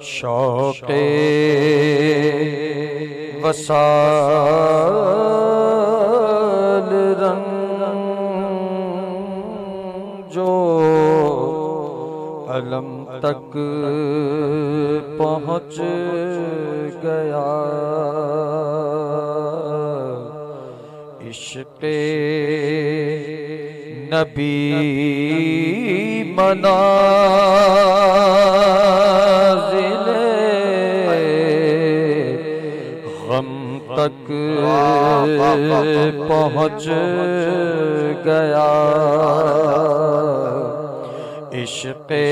शौक़े vassal रंग जो अलम तक पहुँच गया। इश्क़े नबी मनाज़िले गम तक पहुँच गया। इश्क़े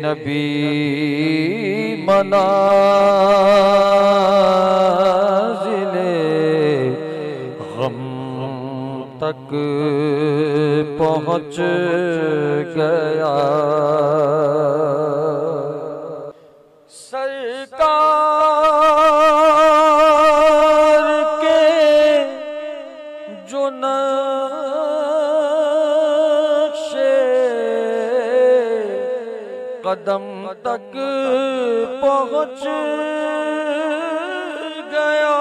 नबी मनाज़िले गम तक पहुँच गया। सरकार के जो नक्शे कदम तक पहुँच गया।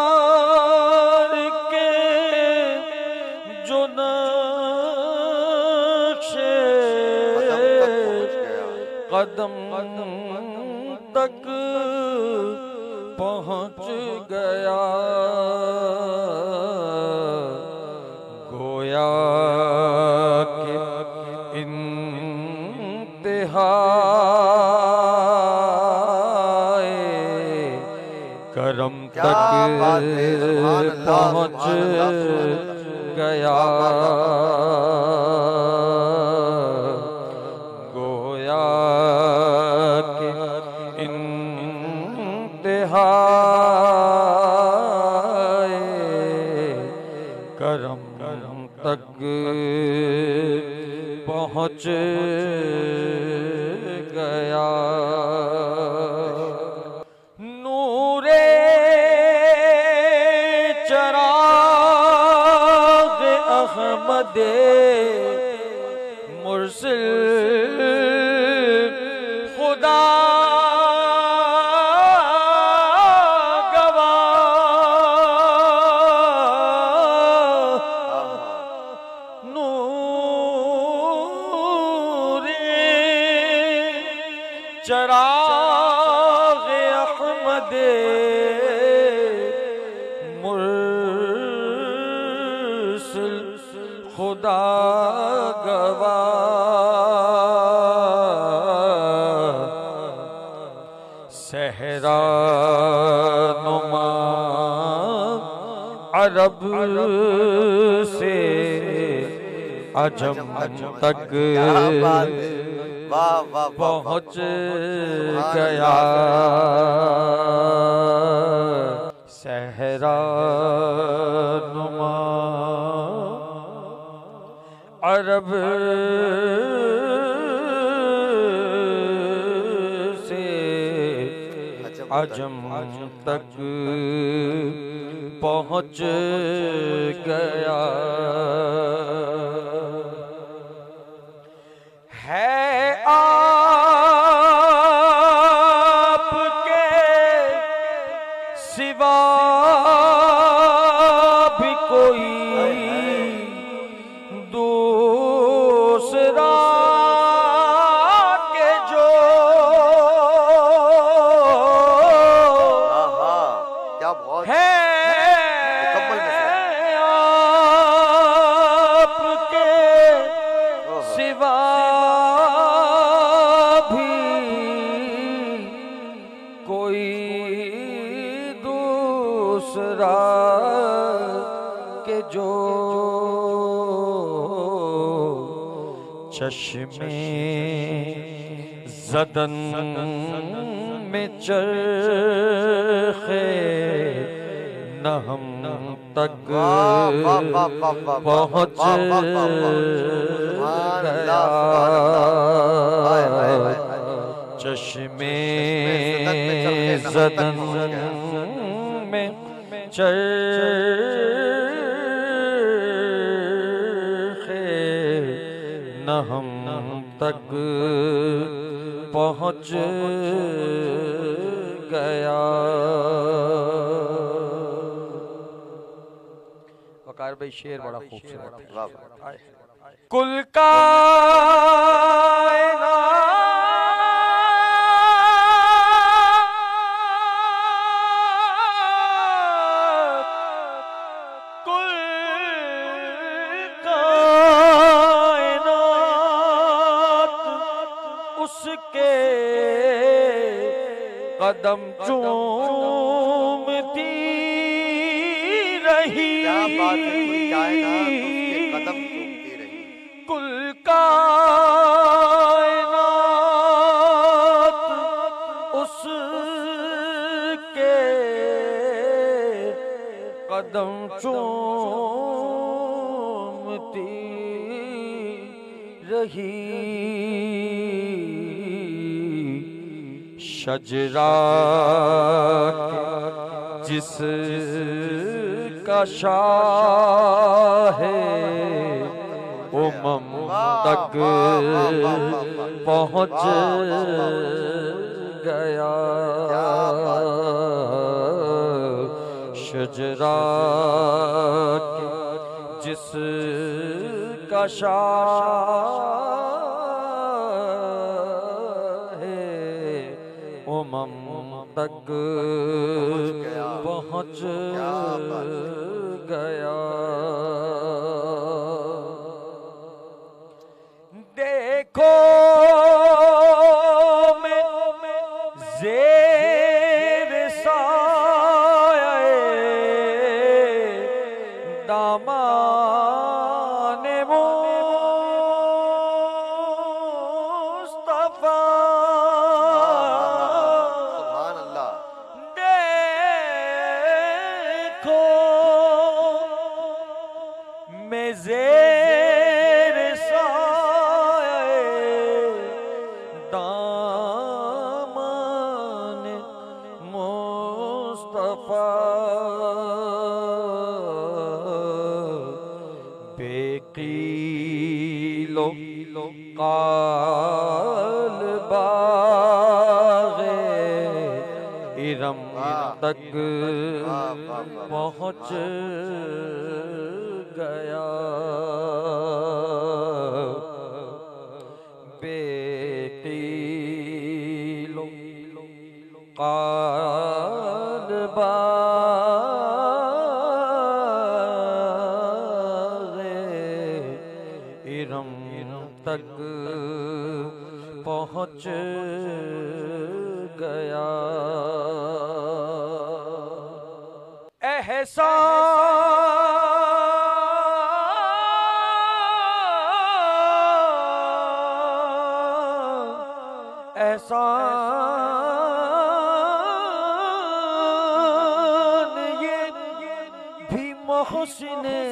सरकार के जो नक्शे कदम तक पहुँच गया। गोया के इंतहाए करम तक पहुँच गया। गोया के इंतहाए करम तक पहुँच गया। नूरे चराग़ अहमदे मुर्सिल खुदा चराग़ अहमदे मुर्सिल खुदा गवा। सहरा नुमा अरब से अजम तक पहुँच गया। सहरा नुमा अरब से अजम तक पहुँच गया। है आपके सिवा भी कोई दूसरा के जो क्या बहुत है आपके सिवा दूसरा के जो चश्मे ज़दन में चरखे न हम तक पहुँच गया। चश्मे ज़दन में चरखे न हम तक पहुँच गया। वकार भाई शेर बड़ा खूबसूरत है। कुल उसके कदम चूमती रही। क्या बात है, कोई कायनात उसके कदम चूमती रही। कुल कायनात उसके कदम चूमती रही। शजरा जिस का शाह उमम तक पहुँच गया। शजरा जिस का शाह उमम तक पहुँच गया। देखो मैं ज़ेर साये दामाने मुस्तफा। मैं ज़ेर साये दामन मुस्तफा। बेकीलो काल बाग़े इरम तक पहुँच गया। बेकीलो काल बाग़े इरम तक पहुँच गया। एहसान ये भी मोहसिने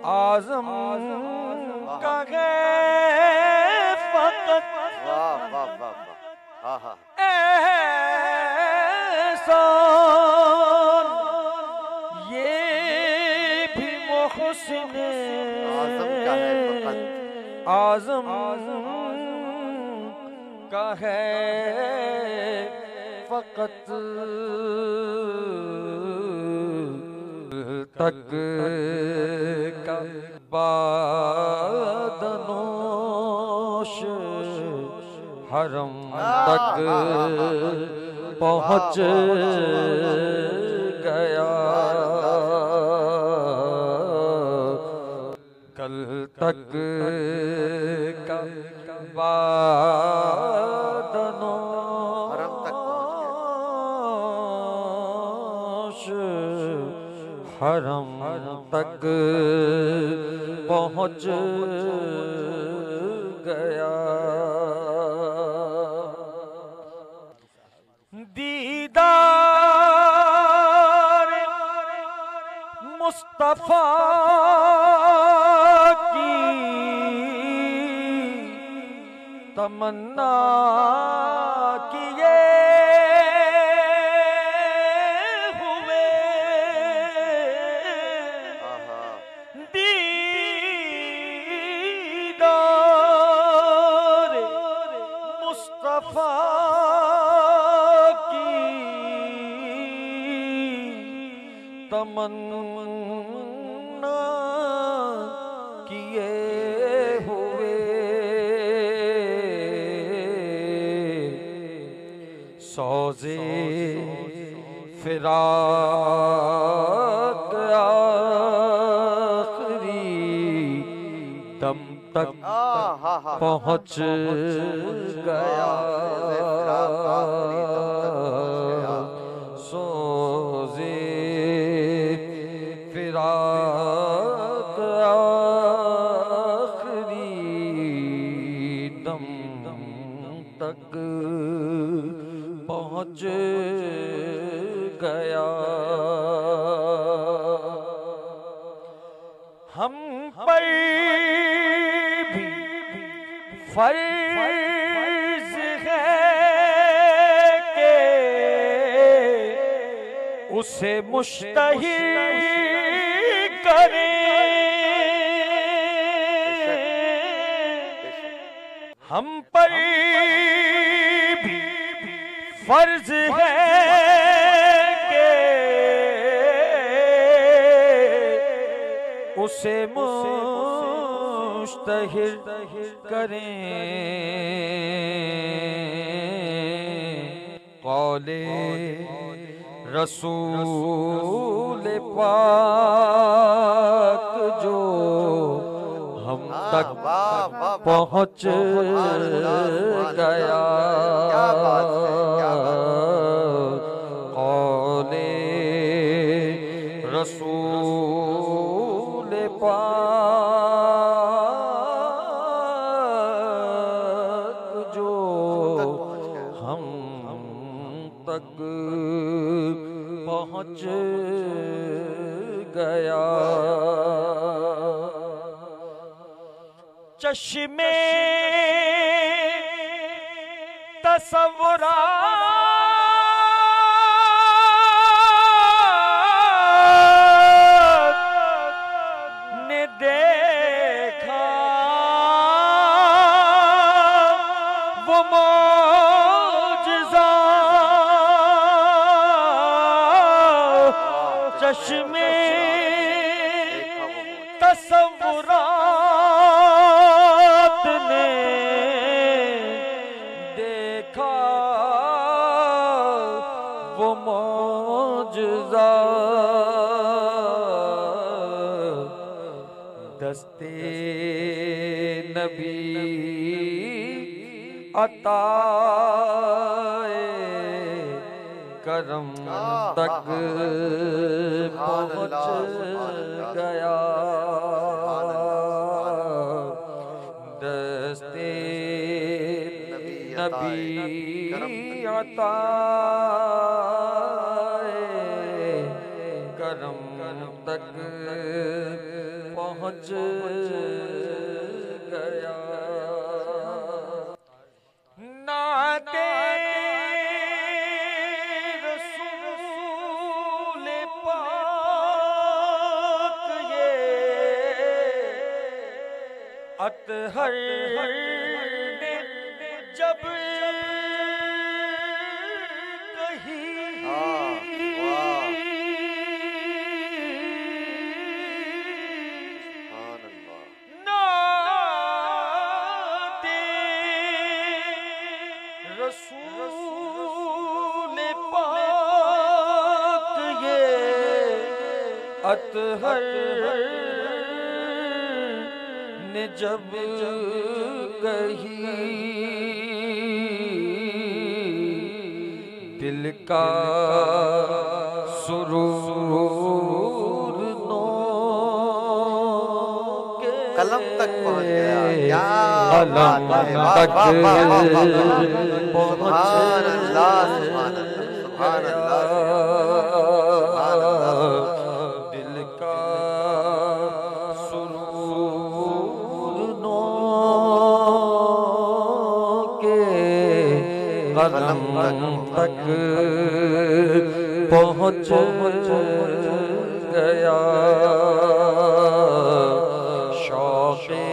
आज़म का है फ़क़त। एहसान ये भी मोहसिने आज़म का है फ़क़त। तक का बादनोश हरम तक पहुँच गया। कल तक का बादनोश हरम तक पहुँच गया। दीदार मुस्तफा की तमन्ना किए हुए दीदार तमन्ना किए हुए सौज़े फिराक आखिरी दम तक पहुँच गया। सोज़े फिराक आखिरी दम तक पहुँच गया। हम पर भी फर्ज है कि उसे मुश्तहिर करें। हम पर भी फर्ज है कि उसे मुश्तहिर करें। कौले रसूल पाक जो हम तक पहुँच गया। कौले रसूल पाक जो हम तक पहुँच गया। चश्मे तसव्वुरात ने देखा वो मौजज़ा। चश्मे तसव्वुरात ने देखा वो मौजज़ा। दस्ते नबी अताए करम तक पहुँच गया। दस्ते नबी अताए करम तक पहुँच गया। नाते रसूल पाक ये अतहर ने जब कही रसूल पाक ये अतहर ने जब कही दिल का सुरूर नो के कलम तक पहुंच गया। कलम तक पहुंच गया। दिल का सुरूर नो के कलम तक पहुंच गया। शौक़े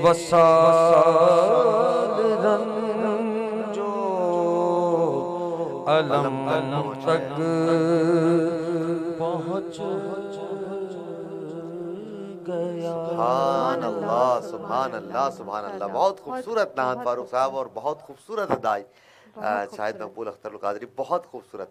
वसाल रंजो अलम तक सुभान अल्लाह, सुभान अल्लाह, सुभान अल्लाह। बहुत खूबसूरत नात फारूक साहब और बहुत खूबसूरत अदाई शाहिद मकबूल अख्तर कादरी, बहुत खूबसूरत।